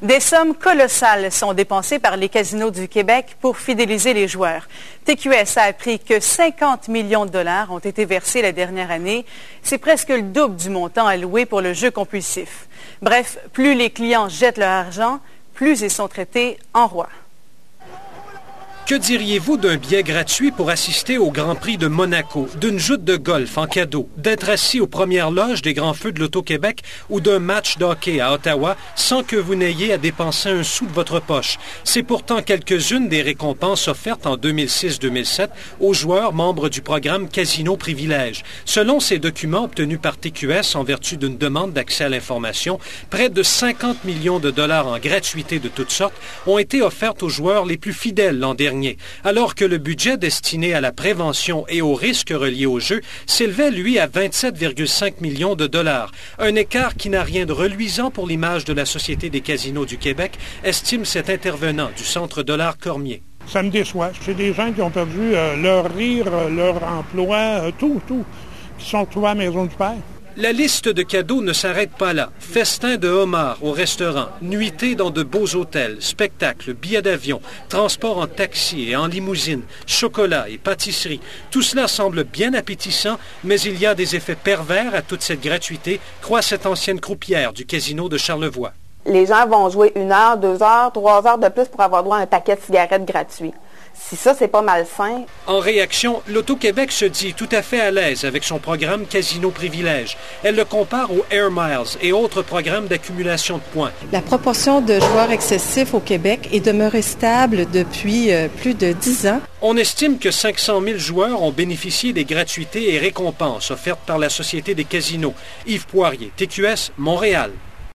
Des sommes colossales sont dépensées par les casinos du Québec pour fidéliser les joueurs. TQS a appris que 50 millions de dollars ont été versés la dernière année. C'est presque le double du montant alloué pour le jeu compulsif. Bref, plus les clients jettent leur argent, plus ils sont traités en rois. Que diriez-vous d'un billet gratuit pour assister au Grand Prix de Monaco, d'une joute de golf en cadeau, d'être assis aux premières loges des grands feux de l'Auto-Québec ou d'un match de hockey à Ottawa sans que vous n'ayez à dépenser un sou de votre poche? C'est pourtant quelques-unes des récompenses offertes en 2006-2007 aux joueurs membres du programme Casino Privilèges. Selon ces documents obtenus par TQS en vertu d'une demande d'accès à l'information, près de 50 millions de dollars en gratuité de toutes sortes ont été offertes aux joueurs les plus fidèles l'an dernier, alors que le budget destiné à la prévention et aux risques reliés au jeu s'élevait, lui, à 27,5 millions de dollars. Un écart qui n'a rien de reluisant pour l'image de la Société des casinos du Québec, estime cet intervenant du Centre Dollars Cormier. Ça me déçoit. C'est des gens qui ont perdu leur rire, leur emploi, tout, qui sont retrouvés à la maison du père. La liste de cadeaux ne s'arrête pas là. Festins de homards au restaurant, nuitées dans de beaux hôtels, spectacles, billets d'avion, transport en taxi et en limousine, chocolat et pâtisserie. Tout cela semble bien appétissant, mais il y a des effets pervers à toute cette gratuité, croit cette ancienne croupière du casino de Charlevoix. Les gens vont jouer 1 heure, 2 heures, 3 heures de plus pour avoir droit à un paquet de cigarettes gratuit. Si ça, c'est pas malsain. En réaction, l'Auto-Québec se dit tout à fait à l'aise avec son programme Casino Privilèges. Elle le compare au Air Miles et autres programmes d'accumulation de points. La proportion de joueurs excessifs au Québec est demeurée stable depuis plus de 10 ans. On estime que 500 000 joueurs ont bénéficié des gratuités et récompenses offertes par la Société des casinos. Yves Poirier, TQS, Montréal.